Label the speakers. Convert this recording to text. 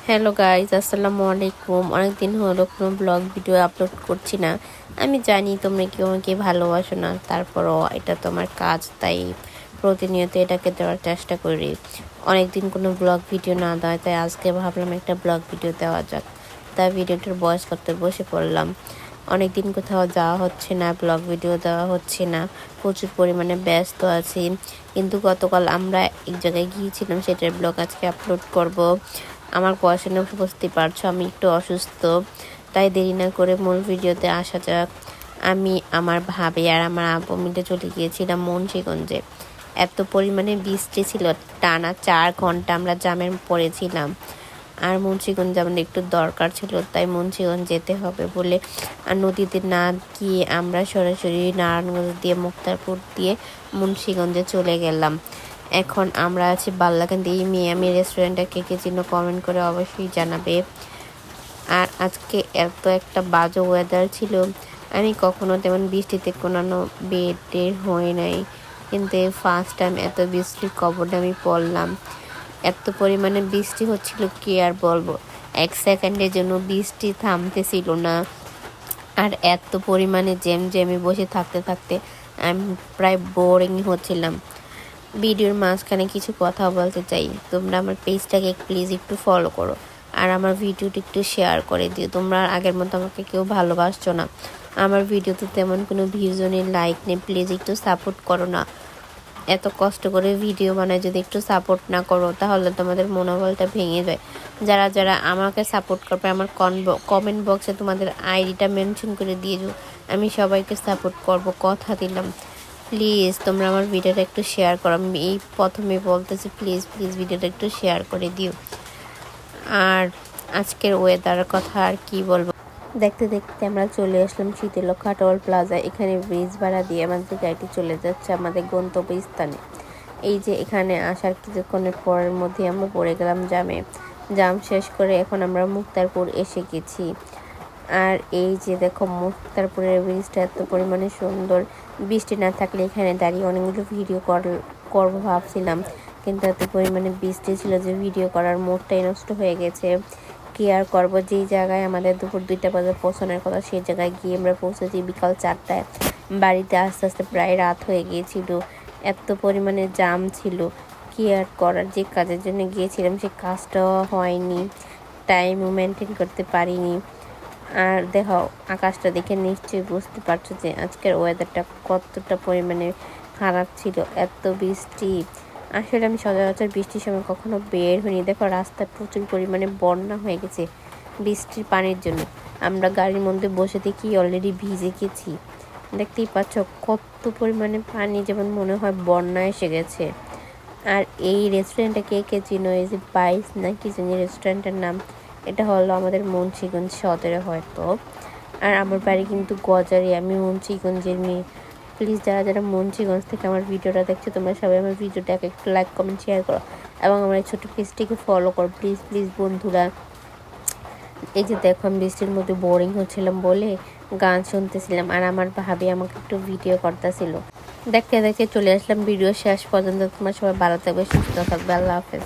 Speaker 1: Hello guys, আসসালামু আলাইকুম। অনেকদিন হলো কোনো ব্লগ ভিডিও আপলোড করছি না। আমি জানি তোমরা কেউ আমাকে ভালোবাসো না, তারপরও এটা তোমার কাজ, তাই প্রতিনিয়ত এটাকে দেওয়ার চেষ্টা করি। অনেকদিন কোনো ব্লগ ভিডিও না দেওয়া, তাই আজকে ভাবলাম একটা ব্লগ ভিডিও দেওয়া যাক, তাই ভিডিওটার ভয়েস করতে বসে পড়লাম। অনেকদিন কোথাও যাওয়া হচ্ছে না, ব্লগ ভিডিও দেওয়া হচ্ছে না, প্রচুর পরিমাণে ব্যস্ত আছি। কিন্তু গতকাল আমরা এক জায়গায় গিয়েছিলাম, সেটার ব্লগ আজকে আপলোড করব। আমার পড়াশোনা বুঝতে পারছো, আমি একটু অসুস্থ, তাই দেরি না করে মূল ভিডিওতে আসা যাক। আমি, আমার ভাবি আর আমার আব্বু মিলে চলে গিয়েছিলাম মুন্সিগঞ্জে। এত পরিমাণে বৃষ্টি ছিল, টানা 4 ঘন্টা আমরা জ্যামে পড়েছিলাম। আর মুন্সিগঞ্জ আমাদের একটু দরকার ছিল, তাই মুন্সিগঞ্জ যেতে হবে বলে আর নদীতে না গিয়ে আমরা সরাসরি নারায়ণগঞ্জ দিয়ে মুক্তারপুর দিয়ে মুন্সিগঞ্জে চলে গেলাম। এখন আমরা আছি বাল্লাকান্দি মিয়ামি রেস্টুরেন্টে। কে কে চিনো কমেন্ট করে অবশ্যই জানাবে। আর আজকে এত একটা বাজে ওয়েদার ছিল, আমি কখনো তেমন বৃষ্টিতে কোনো বের হয়ে নাই, কিন্তু ফার্স্ট টাইম এত বৃষ্টির কবলে আমি পড়লাম। এত পরিমাণে বৃষ্টি হচ্ছিল কি আর বলবো, 1 সেকেন্ডের জন্য বৃষ্টি থামতেছিল না। আর এত পরিমাণে জ্যামে বসে থাকতে থাকতে আমি প্রায় বোরিং হচ্ছিলাম। ভিডিওর মাঝখানে কিছু কথা বলতে চাই, তোমরা আমার পেজটাকে প্লিজ একটু ফলো করো আর আমার ভিডিওটি একটু শেয়ার করে দিও। তোমরা আগের মতো আমাকে কেউ ভালোবাসছো না, আমার ভিডিওতে তেমন কোনো ভিউজ নেই, লাইক নেই, প্লিজ একটু সাপোর্ট করো না। এত কষ্ট করে ভিডিও বানায় যদি একটু সাপোর্ট না করো, তাহলে তোমাদের মনোবলটা ভেঙে যায়। যারা যারা আমাকে সাপোর্ট করবে, আমার কমেন্ট বক্সে তোমাদের আইডিটা মেনশন করে দিয়ে দিও, আমি সবাইকে সাপোর্ট করব, কথা দিলাম। প্লিজ তোমরা আমার ভিডিওটা একটু শেয়ার করো, আমি এই প্রথমে বলতেছি, প্লিজ প্লিজ ভিডিওটা একটু শেয়ার করে দিও। আর আজকের ওয়েদারের কথা আর কি বলবো, দেখতে দেখতে আমরা চলে আসলাম শীতলক্ষা টোল প্লাজা। এখানে ব্রিজ ভাড়া দিয়ে আমাদের গাড়িটি চলে যাচ্ছে আমাদের গন্তব্যস্থানে। এই যে এখানে আসার কিছুক্ষণের পরের মধ্যে আমরা পড়ে গেলাম জ্যামে। জ্যাম শেষ করে এখন আমরা মুক্তারপুর এসে গেছি। আর এই যে দেখো, মুক্তারপুরের ব্রিজটা এত পরিমাণে সুন্দর। বৃষ্টি না থাকলে এখানে দাঁড়িয়ে অনেকগুলো ভিডিও করবো ভাবছিলাম, কিন্তু এত পরিমাণে বৃষ্টি ছিল যে ভিডিও করার মুডটাই নষ্ট হয়ে গেছে। কি আর করবো, যেই জায়গায় আমাদের দুপুর 2টা বাজে পৌঁছানোর কথা, সেই জায়গায় গিয়ে আমরা পৌঁছেছি বিকাল 4টায়। বাড়িতে আস্তে আস্তে প্রায় রাত হয়ে গিয়েছিল, এত পরিমাণে জ্যাম ছিল। কি আর করার, যে কাজের জন্য গিয়েছিলাম সেই কাজটাও হয়নি, টাইমও মেনটেন করতে পারিনি। আর দেখো, আকাশটা দেখে নিশ্চয়ই বুঝতে পারছো যে আজকের ওয়েদারটা কতটা পরিমাণে খারাপ ছিল, এত বৃষ্টি। আসলে আমি সচরাচর বৃষ্টির সময় কখনো বের হইনি। দেখো, রাস্তায় প্রচুর পরিমাণে বন্যা হয়ে গেছে বৃষ্টির পানির জন্য। আমরা গাড়ির মধ্যে বসে দেখি অলরেডি ভিজে গেছি। দেখতেই পাচ্ছ কত পরিমাণে পানি, যেমন মনে হয় বন্যা এসে গেছে। আর এই রেস্টুরেন্টটা কে কে চিনো, এই যে বাইস না কি জানি রেস্টুরেন্টের নাম, এটা হলো আমাদের মুন্সিগঞ্জ সদরে হয়তো। আর আমার বাড়ি কিন্তু গজারে, আমি মুন্সিগঞ্জের মেয়ে। প্লিজ যারা যারা মুন্সিগঞ্জ থেকে আমার ভিডিওটা দেখছো, তোমরা সবাই আমার ভিডিওটাকে একটু লাইক কমেন্ট শেয়ার করো এবং আমার এই ছোটো পেজটিকে ফলো করো প্লিজ প্লিজ বন্ধুরা। এই যে দেখো, আমি বৃষ্টির মধ্যে বোরিং হচ্ছিলাম বলে গান শুনতেছিলাম, আর আমার ভাবি আমাকে একটু ভিডিও করতেছিল। দেখতে দেখতে চলে আসলাম ভিডিও শেষ পর্যন্ত। তোমার সবাই ভালো থাকবে, সুস্থ থাকবে, আল্লাহ হাফেজ।